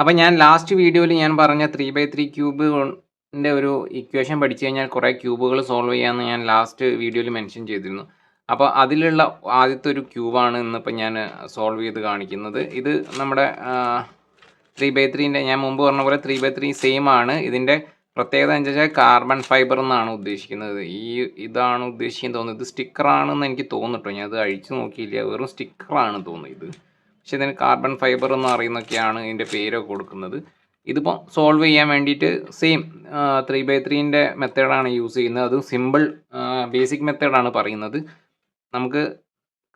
അപ്പോൾ ഞാൻ ലാസ്റ്റ് വീഡിയോയിൽ ഞാൻ പറഞ്ഞ 3x3 ക്യൂബിൻ്റെ ഒരു ഇക്വേഷൻ പഠിച്ചു കഴിഞ്ഞാൽ കുറേ ക്യൂബുകൾ സോൾവ് ചെയ്യാമെന്ന് ഞാൻ ലാസ്റ്റ് വീഡിയോയിൽ മെൻഷൻ ചെയ്തിരുന്നു. അപ്പോൾ അതിലുള്ള ആദ്യത്തെ ഒരു ക്യൂബാണ് ഇന്നിപ്പോൾ ഞാൻ സോൾവ് ചെയ്ത് കാണിക്കുന്നത്. ഇത് നമ്മുടെ 3x3ൻ്റെ ഞാൻ മുമ്പ് പറഞ്ഞ പോലെ 3x3 സെയിം ആണ്. ഇതിൻ്റെ പ്രത്യേകത എന്ന് വെച്ചാൽ കാർബൺ ഫൈബർ എന്നാണ് ഉദ്ദേശിക്കുന്നത്. ഇതാണ് ഉദ്ദേശിക്കുന്നത് തോന്നുന്നത്. ഇത് സ്റ്റിക്കറാണെന്ന് എനിക്ക് തോന്നുന്നു. ഞാൻ അത് അഴിച്ചു നോക്കിയില്ല, വെറും സ്റ്റിക്കറാണ് തോന്നുന്നത് ഇത്. പക്ഷെ ഇതിന് കാർബൺ ഫൈബർ എന്ന് പറയുന്നൊക്കെയാണ് ഇതിൻ്റെ പേരൊക്കെ കൊടുക്കുന്നത്. ഇതിപ്പോൾ സോൾവ് ചെയ്യാൻ വേണ്ടിയിട്ട് സെയിം 3x3ൻ്റെ മെത്തേഡാണ് യൂസ് ചെയ്യുന്നത്. അതും സിമ്പിൾ ബേസിക് മെത്തേഡാണ് പറയുന്നത്. നമുക്ക്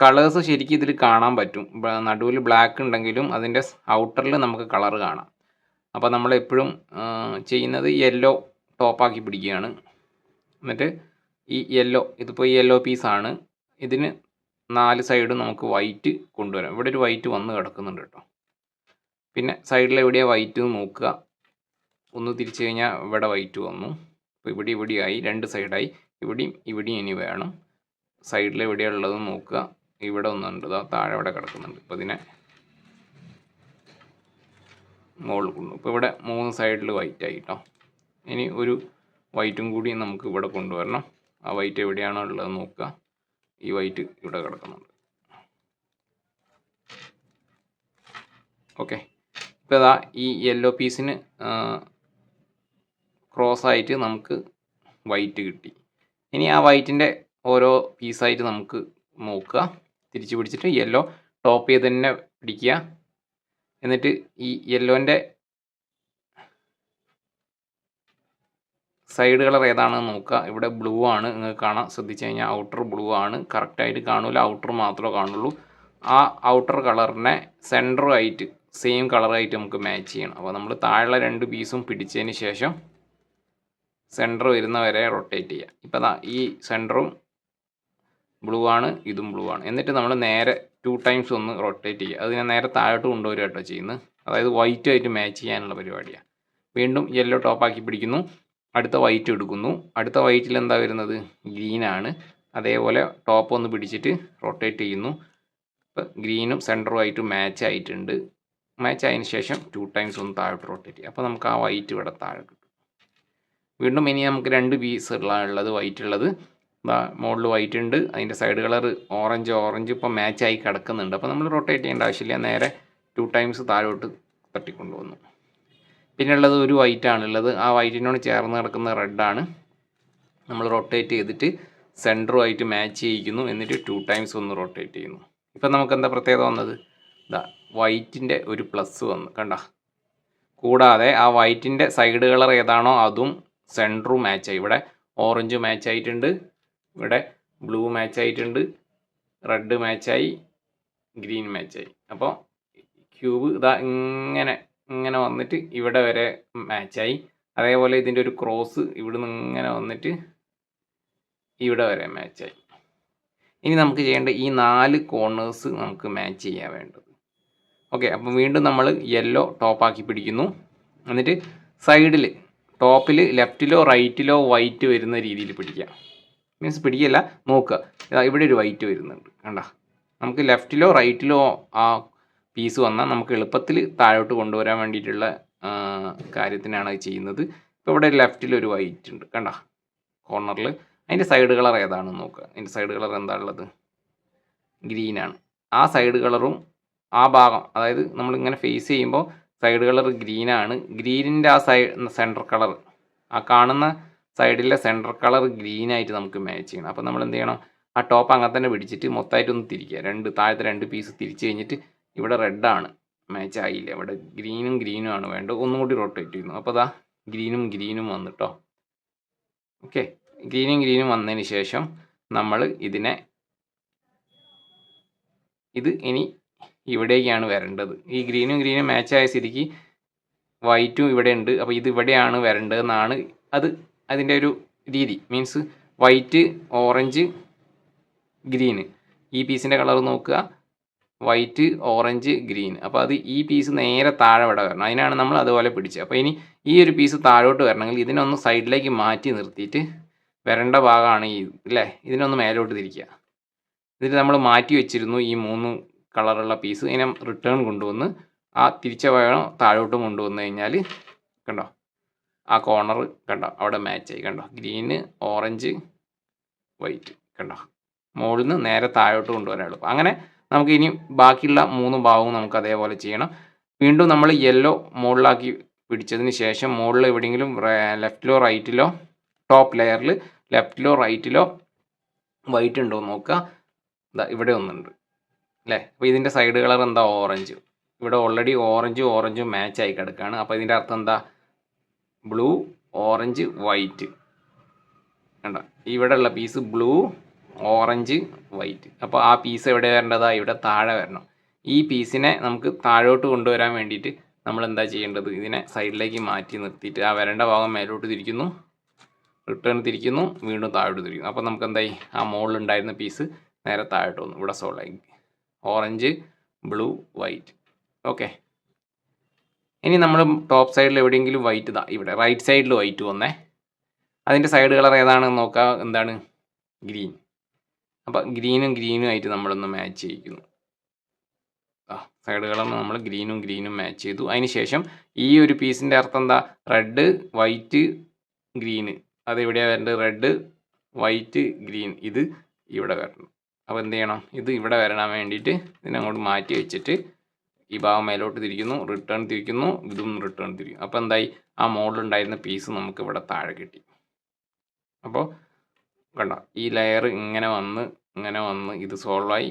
കളേഴ്സ് ശരിക്കും ഇതിൽ കാണാൻ പറ്റും. നടുവിൽ ബ്ലാക്ക് ഉണ്ടെങ്കിലും അതിൻ്റെ ഔട്ടറിൽ നമുക്ക് കളർ കാണാം. അപ്പോൾ നമ്മൾ എപ്പോഴും ചെയ്യുന്നത് യെല്ലോ ടോപ്പാക്കി പിടിക്കുകയാണ്. എന്നിട്ട് ഈ യെല്ലോ, ഇതിപ്പോൾ യെല്ലോ പീസാണ്. ഇതിന് 4 സൈഡും നമുക്ക് വൈറ്റ് കൊണ്ടുവരാം. ഇവിടെ ഒരു വൈറ്റ് വന്ന് കിടക്കുന്നുണ്ട് കേട്ടോ. പിന്നെ സൈഡിൽ എവിടെയാണ് വൈറ്റ് എന്ന് നോക്കുക. ഒന്ന് തിരിച്ചു കഴിഞ്ഞാൽ ഇവിടെ വൈറ്റ് വന്നു. അപ്പോൾ ഇവിടെയായി, 2 സൈഡായി. ഇവിടെയും ഇനി വേണം. സൈഡിൽ എവിടെയാണ് ഉള്ളതെന്ന് നോക്കുക. ഇവിടെ ഒന്നുണ്ട്, താഴെ ഇവിടെ കിടക്കുന്നുണ്ട്. അപ്പോൾ ഇതിനെ മുകളിൽ കൊണ്ടു. ഇപ്പോൾ ഇവിടെ 3 സൈഡിൽ വൈറ്റ് ആയി കേട്ടോ. ഇനി ഒരു വൈറ്റും കൂടി നമുക്ക് ഇവിടെ കൊണ്ടുവരണം. ആ വൈറ്റ് എവിടെയാണോ ഉള്ളത് നോക്കുക. ഈ വൈറ്റ് ഇവിടെ കിടക്കുന്നുണ്ട്. ഓക്കെ, ഇപ്പോൾ ഇതാ ഈ യെല്ലോ പീസിന് ക്രോസ് ആയിട്ട് നമുക്ക് വൈറ്റ് കിട്ടി. ഇനി ആ വൈറ്റിൻ്റെ ഓരോ പീസായിട്ട് നമുക്ക് നോക്കുക. തിരിച്ച് പിടിച്ചിട്ട് യെല്ലോ ടോപ്പ് ചെയ്ത് തന്നെ പിടിക്കുക. എന്നിട്ട് ഈ യെല്ലോൻ്റെ സൈഡ് കളർ ഏതാണെന്ന് നോക്കുക. ഇവിടെ ബ്ലൂ ആണ്, നിങ്ങൾക്ക് കാണാം. ശ്രദ്ധിച്ച് കഴിഞ്ഞാൽ ഔട്ടർ ബ്ലൂ ആണ്. കറക്റ്റായിട്ട് കാണില്ല, ഔട്ടർ മാത്രമേ കാണുള്ളൂ. ആ ഔട്ടർ കളറിനെ സെൻറ്ററുമായിട്ട് സെയിം കളറായിട്ട് നമുക്ക് മാച്ച് ചെയ്യണം. അപ്പോൾ നമ്മൾ താഴെ 2 പീസും പിടിച്ചതിന് ശേഷം സെൻറ്റർ വരുന്ന വരെ റൊട്ടേറ്റ് ചെയ്യുക. ഇപ്പോൾ ദാ ഈ സെൻറ്ററും ബ്ലൂ ആണ്, ഇതും ബ്ലൂ ആണ്. എന്നിട്ട് നമ്മൾ നേരെ 2 ടൈംസ് ഒന്ന് റൊട്ടേറ്റ് ചെയ്യുക. അത് ഞാൻ നേരെ താഴോട്ട് കൊണ്ടുവരിക കേട്ടോ ചെയ്യുന്നത്. അതായത് വൈറ്റുമായിട്ട് മാച്ച് ചെയ്യാനുള്ള പരിപാടിയാണ്. വീണ്ടും യെല്ലോ ടോപ്പാക്കി പിടിക്കുന്നു. അടുത്ത വൈറ്റ് എടുക്കുന്നു. അടുത്ത വൈറ്റിൽ എന്താ വരുന്നത്? ഗ്രീനാണ്. അതേപോലെ ടോപ്പ് ഒന്ന് പിടിച്ചിട്ട് റൊട്ടേറ്റ് ചെയ്യുന്നു. ഇപ്പോൾ ഗ്രീനും സെൻറ്ററുമായിട്ട് മാച്ച് ആയിട്ടുണ്ട്. മാച്ച് ആയതിന് ശേഷം 2 ടൈംസ് ഒന്ന് താഴോട്ട് റൊട്ടേറ്റ് ചെയ്യുക. അപ്പോൾ നമുക്ക് ആ വൈറ്റ് ഇവിടെ താഴെ കിട്ടും. വീണ്ടും ഇനി നമുക്ക് 2 പീസ് ഉള്ളത് വൈറ്റ് ഉള്ളത്. മുകളിൽ വൈറ്റ് ഉണ്ട്, അതിൻ്റെ സൈഡ് കളർ ഓറഞ്ച് ഇപ്പോൾ മാച്ചായി കിടക്കുന്നുണ്ട്. അപ്പോൾ നമ്മൾ റൊട്ടേറ്റ് ചെയ്യേണ്ട ആവശ്യമില്ല. നേരെ 2 ടൈംസ് താഴോട്ട് തട്ടിക്കൊണ്ടുവന്നു. പിന്നെ ഉള്ളത് ഒരു വൈറ്റ് ആണുള്ളത്. ആ വൈറ്റിനോട് ചേർന്ന് കിടക്കുന്ന റെഡാണ്. നമ്മൾ റൊട്ടേറ്റ് ചെയ്തിട്ട് സെൻറ്ററുമായിട്ട് മാച്ച് ചെയ്യിക്കുന്നു. എന്നിട്ട് 2 ടൈംസ് ഒന്ന് റൊട്ടേറ്റ് ചെയ്യുന്നു. ഇപ്പം നമുക്ക് എന്താ പ്രത്യേകത വന്നത്? വൈറ്റിൻ്റെ ഒരു പ്ലസ് വന്നു, കണ്ട. കൂടാതെ ആ വൈറ്റിൻ്റെ സൈഡ് കളർ ഏതാണോ അതും സെൻറ്ററും മാച്ചായി. ഇവിടെ ഓറഞ്ച് മാച്ച് ആയിട്ടുണ്ട്, ഇവിടെ ബ്ലൂ മാച്ച് ആയിട്ടുണ്ട്, റെഡ് മാച്ചായി, ഗ്രീൻ മാച്ചായി. അപ്പോൾ ക്യൂബ് ഇങ്ങനെ വന്നിട്ട് ഇവിടെ വരെ മാച്ചായി. അതേപോലെ ഇതിൻ്റെ ഒരു ക്രോസ് ഇവിടുന്ന് ഇങ്ങനെ വന്നിട്ട് ഇവിടെ വരെ മാച്ചായി. ഇനി നമുക്ക് ചെയ്യേണ്ട ഈ 4 കോർണേഴ്സ് നമുക്ക് മാച്ച് ചെയ്യാൻ വേണ്ടത്. ഓക്കെ, അപ്പം വീണ്ടും നമ്മൾ യെല്ലോ ടോപ്പാക്കി പിടിക്കുന്നു. എന്നിട്ട് സൈഡിൽ ടോപ്പിൽ ലെഫ്റ്റിലോ റൈറ്റിലോ വൈറ്റ് വരുന്ന രീതിയിൽ പിടിക്കുക. മീൻസ് പിടിക്കല്ല, നോക്കുക. ഇവിടെ ഒരു വൈറ്റ് വരുന്നുണ്ട്, കണ്ട. നമുക്ക് ലെഫ്റ്റിലോ റൈറ്റിലോ ആ പീസ് വന്നാൽ നമുക്ക് എളുപ്പത്തിൽ താഴോട്ട് കൊണ്ടുവരാൻ വേണ്ടിയിട്ടുള്ള കാര്യത്തിനാണ് അത് ചെയ്യുന്നത്. ഇപ്പോൾ ഇവിടെ ലെഫ്റ്റിലൊരു വൈറ്റ് ഉണ്ട്, കണ്ട, കോർണറിൽ. അതിൻ്റെ സൈഡ് കളർ ഏതാണെന്ന് നോക്കുക. അതിൻ്റെ സൈഡ് കളർ എന്താ ഉള്ളത്? ഗ്രീനാണ്. ആ സൈഡ് കളറും ആ ഭാഗം, അതായത് നമ്മളിങ്ങനെ ഫേസ് ചെയ്യുമ്പോൾ സൈഡ് കളർ ഗ്രീനാണ്. ഗ്രീനിൻ്റെ ആ സെൻറ്റർ കളർ, ആ കാണുന്ന സൈഡിലെ സെൻറ്റർ കളർ ഗ്രീനായിട്ട് നമുക്ക് മാച്ച് ചെയ്യണം. അപ്പോൾ നമ്മൾ എന്ത് ചെയ്യണം? ആ ടോപ്പ് അങ്ങനെ തന്നെ പിടിച്ചിട്ട് മൊത്തമായിട്ടൊന്ന് തിരിക്കുക. താഴത്തെ 2 പീസ് തിരിച്ച് കഴിഞ്ഞിട്ട് ഇവിടെ റെഡാണ്, മാച്ച് ആയില്ല. ഇവിടെ ഗ്രീനും ആണ് വേണ്ടത്. ഒന്നും കൂടി റൊട്ടേറ്റ് ചെയ്യുന്നു. അപ്പോൾ അതാ ഗ്രീനും വന്നിട്ടോ. ഓക്കെ, ഗ്രീനും വന്നതിന് ശേഷം നമ്മൾ ഇത് ഇനി ഇവിടേക്കാണ് വരേണ്ടത്. ഈ ഗ്രീനും മാച്ചായ സ്ഥിതിക്ക് വൈറ്റും ഇവിടെ ഉണ്ട്. അപ്പോൾ ഇത് ഇവിടെയാണ് വരേണ്ടതെന്നാണ് അതിൻ്റെ ഒരു രീതി. Means white, orange, green. ഈ പീസിൻ്റെ കളർ നോക്കുക, വൈറ്റ്, ഓറഞ്ച്, ഗ്രീൻ. അപ്പോൾ അത് ഈ പീസ് നേരെ താഴെ ഇവിടെ വരണം. അതിനാണ് നമ്മൾ അതുപോലെ പിടിച്ചത്. അപ്പോൾ ഇനി ഈ ഒരു പീസ് താഴോട്ട് വരണമെങ്കിൽ ഇതിനൊന്ന് സൈഡിലേക്ക് മാറ്റി നിർത്തിയിട്ട് വരേണ്ട ഭാഗമാണ് അല്ലേ? ഇതിനൊന്ന് മേലോട്ട് തിരിക്കുക. ഇതിൽ നമ്മൾ മാറ്റി വെച്ചിരുന്നു ഈ 3 കളറുള്ള പീസ്. ഇതിനെ റിട്ടേൺ കൊണ്ടുവന്ന് ആ തിരിച്ച വയർ താഴോട്ടും കൊണ്ടുവന്നു കഴിഞ്ഞാൽ കണ്ടോ ആ കോർണർ കണ്ടോ അവിടെ മാച്ചായി കണ്ടോ ഗ്രീന് ഓറഞ്ച് വൈറ്റ് കണ്ടോ മുകളിൽ നിന്ന് നേരെ താഴോട്ട് കൊണ്ടുവരാൻ എളുപ്പം. അങ്ങനെ നമുക്ക് ഇനി ബാക്കിയുള്ള 3 ഭാഗവും നമുക്ക് അതേപോലെ ചെയ്യണം. വീണ്ടും നമ്മൾ യെല്ലോ മുകളിലാക്കി പിടിച്ചതിന് ശേഷം മുകളിൽ എവിടെയെങ്കിലും ലെഫ്റ്റിലോ റൈറ്റിലോ ടോപ്പ് ലെയറിൽ ലെഫ്റ്റിലോ റൈറ്റിലോ വൈറ്റ് ഉണ്ടോ എന്ന് നോക്കുക. ഇതാ ഇവിടെ ഒന്നുണ്ട് അല്ലേ. അപ്പോൾ ഇതിൻ്റെ സൈഡ് കളർ എന്താ ഓറഞ്ച്. ഇവിടെ ഓൾറെഡി ഓറഞ്ചും മാച്ച് ആയി കിടക്കുകയാണ്. അപ്പോൾ ഇതിൻ്റെ അർത്ഥം എന്താ ബ്ലൂ ഓറഞ്ച് വൈറ്റ് കണ്ടോ ഇവിടെ ഉള്ള പീസ് ബ്ലൂ ഓറഞ്ച് വൈറ്റ്. അപ്പോൾ ആ പീസ് എവിടെ വരേണ്ടതാ ഇവിടെ താഴെ വരണം. ഈ പീസിനെ നമുക്ക് താഴോട്ട് കൊണ്ടുവരാൻ വേണ്ടിയിട്ട് നമ്മൾ എന്താ ചെയ്യേണ്ടത് ഇതിനെ സൈഡിലേക്ക് മാറ്റി നിർത്തിയിട്ട് ആ വരേണ്ട ഭാഗം മേലോട്ട് തിരിക്കുന്നു, റിട്ടേൺ തിരിക്കുന്നു, വീണ്ടും താഴോട്ട് തിരിക്കുന്നു. അപ്പോൾ നമുക്ക് എന്തായി ആ മുകളിലുണ്ടായിരുന്ന പീസ് നേരെ താഴോട്ട് വന്നു. ഇവിടെ സോൾവായി ഓറഞ്ച് ബ്ലൂ വൈറ്റ്. ഓക്കെ, ഇനി നമ്മൾ ടോപ്പ് സൈഡിൽ എവിടെയെങ്കിലും വൈറ്റ് ഇതാ ഇവിടെ റൈറ്റ് സൈഡിൽ വൈറ്റ് വന്നേ. അതിൻ്റെ സൈഡ് കളർ ഏതാണെന്ന് നോക്കുക. എന്താണ് ഗ്രീൻ. അപ്പോൾ ഗ്രീനും ആയിട്ട് നമ്മളൊന്ന് മാച്ച് ചെയ്യിക്കുന്നു. സൈഡ് കളർ നമ്മൾ ഗ്രീനും മാച്ച് ചെയ്തു. അതിന് ശേഷം ഈ ഒരു പീസിൻ്റെ അർത്ഥം എന്താ റെഡ് വൈറ്റ് ഗ്രീന്. അതെവിടെയാണ് വരേണ്ടത് റെഡ് വൈറ്റ് ഗ്രീൻ. ഇത് ഇവിടെ വരണം. അപ്പോൾ എന്ത് ചെയ്യണം ഇത് ഇവിടെ വരാൻ വേണ്ടിയിട്ട് ഇതിനങ്ങോട്ട് മാറ്റി വെച്ചിട്ട് ഈ ഭാഗം മേലോട്ട് തിരിക്കുന്നു, റിട്ടേൺ തിരിക്കുന്നു, ഇതും റിട്ടേൺ തിരിക്കും. അപ്പോൾ എന്തായി ആ മോഡലുണ്ടായിരുന്ന പീസ് നമുക്ക് ഇവിടെ താഴെ കിട്ടി. അപ്പോൾ കണ്ടോ ഈ ലെയർ ഇങ്ങനെ വന്ന് ഇത് സോൾവായി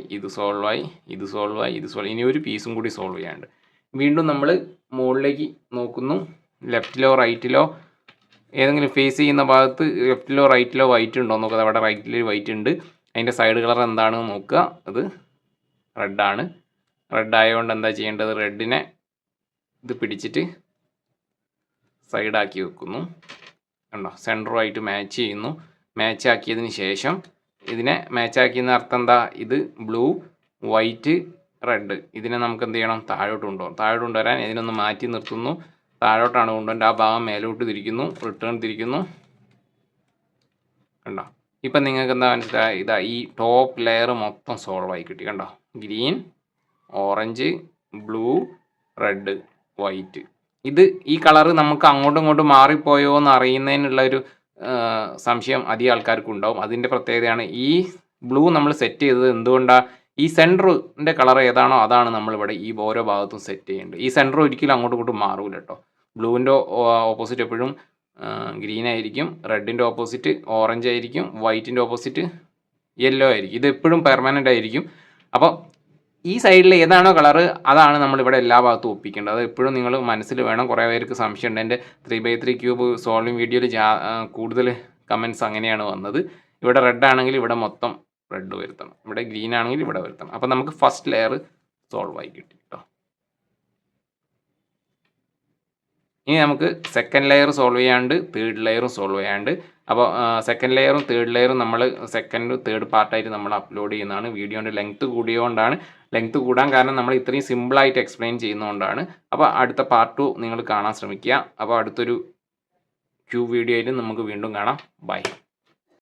ഇനി ഒരു പീസും കൂടി സോൾവ് ചെയ്യാണ്ട് വീണ്ടും നമ്മൾ മുകളിലേക്ക് നോക്കുന്നു. ലെഫ്റ്റിലോ റൈറ്റിലോ ഏതെങ്കിലും ഫേസ് ചെയ്യുന്ന ഭാഗത്ത് ലെഫ്റ്റിലോ റൈറ്റിലോ വൈറ്റ് ഉണ്ടോ നോക്കുക. അവിടെ റൈറ്റിൽ വൈറ്റ് ഉണ്ട്. അതിൻ്റെ സൈഡ് കളർ എന്താണെന്ന് നോക്കുക. അത് റെഡാണ്. റെഡ് ആയതുകൊണ്ട് എന്താ ചെയ്യേണ്ടത് റെഡിനെ ഇത് പിടിച്ചിട്ട് സൈഡാക്കി വെക്കുന്നു. കണ്ടോ സെൻറ്ററുമായിട്ട് മാച്ച് ചെയ്യുന്നു. മാച്ച് ആക്കിയതിന് ശേഷം ഇതിനെ മാച്ച് ആക്കിയെന്ന അർത്ഥം എന്താ ഇത് ബ്ലൂ വൈറ്റ് റെഡ്. ഇതിനെ നമുക്ക് എന്ത് ചെയ്യണം താഴോട്ട് കൊണ്ടുവരാൻ ഇതിനൊന്ന് മാറ്റി നിർത്തുന്നു. താഴോട്ടാണ് കൊണ്ടുവരേണ്ടത്. ആ ഭാഗം മേലോട്ട് തിരിക്കുന്നു, റിട്ടേൺ തിരിക്കുന്നു. കണ്ടോ ഇപ്പം നിങ്ങൾക്ക് എന്താ മനസ്സിലായി ഇതാ ഈ ടോപ്പ് ലെയർ മൊത്തം സോൾവ് ആയി കിട്ടി. കണ്ടോ green orange blue red white. ഇത് ഈ കളറ് നമുക്ക് അങ്ങോട്ടും ഇങ്ങോട്ടും മാറിപ്പോയോ എന്ന് അറിയുന്നതിനുള്ള ഒരു സംശയം അധികം ആൾക്കാർക്കും ഉണ്ടാവും. അതിൻ്റെ പ്രത്യേകതയാണ് ഈ ബ്ലൂ നമ്മൾ സെറ്റ് ചെയ്തത് എന്തുകൊണ്ടാണ് ഈ സെൻറ്ററിൻ്റെ കളർ ഏതാണോ അതാണ് നമ്മളിവിടെ ഈ ഓരോ ഭാഗത്തും സെറ്റ് ചെയ്യേണ്ടത്. ഈ സെൻറ്റർ ഒരിക്കലും അങ്ങോട്ടും ഇങ്ങോട്ടും മാറൂല കേട്ടോ. ബ്ലൂവിൻ്റെ ഓപ്പോസിറ്റ് എപ്പോഴും ഗ്രീൻ ആയിരിക്കും, റെഡിൻ്റെ ഓപ്പോസിറ്റ് ഓറഞ്ച് ആയിരിക്കും, വൈറ്റിൻ്റെ ഓപ്പോസിറ്റ് യെല്ലോ ആയിരിക്കും. ഇത് എപ്പോഴും പെർമനൻ്റ് ആയിരിക്കും. അപ്പോൾ ഈ സൈഡിൽ ഏതാണോ കളറ് അതാണ് നമ്മളിവിടെ എല്ലാ ഭാഗത്തും ഒപ്പിക്കേണ്ടത്. അത് എപ്പോഴും നിങ്ങൾ മനസ്സിൽ വേണം. കുറേ പേർക്ക് സംശയമുണ്ട്. എൻ്റെ 3x3 ക്യൂബ് സോൾവിങ് വീഡിയോയിൽ കൂടുതൽ കമൻറ്റ്സ് അങ്ങനെയാണ് വന്നത്. ഇവിടെ റെഡ് ആണെങ്കിൽ ഇവിടെ മൊത്തം റെഡ് വരുത്തണം, ഇവിടെ ഗ്രീൻ ആണെങ്കിൽ ഇവിടെ വരുത്തണം. അപ്പോൾ നമുക്ക് ഫസ്റ്റ് ലെയർ സോൾവ് ആയി കിട്ടി കേട്ടോ. ഇനി നമുക്ക് സെക്കൻഡ് ലെയർ സോൾവ് ചെയ്യാണ്ട് തേർഡ് ലെയറും സോൾവ് ചെയ്യാണ്ട്. അപ്പോൾ സെക്കൻഡ് ലെയറും തേർഡ് ലെയറും നമ്മൾ തേർഡ് പാർട്ടായിട്ട് നമ്മൾ അപ്ലോഡ് ചെയ്യുന്നതാണ്. വീഡിയോൻ്റെ ലെങ്ത്ത് കൂടിയതുകൊണ്ടാണ്. ലെങ്ത്ത് കൂടാൻ കാരണം നമ്മൾ ഇത്രയും സിമ്പിളായിട്ട് എക്സ്പ്ലെയിൻ ചെയ്യുന്നതുകൊണ്ടാണ്. അപ്പോൾ അടുത്ത പാർട്ട് 2 നിങ്ങൾ കാണാൻ ശ്രമിക്കുക. അപ്പോൾ അടുത്തൊരു ക്യൂബ് വീഡിയോയിൽ നമുക്ക് വീണ്ടും കാണാം. ബൈ.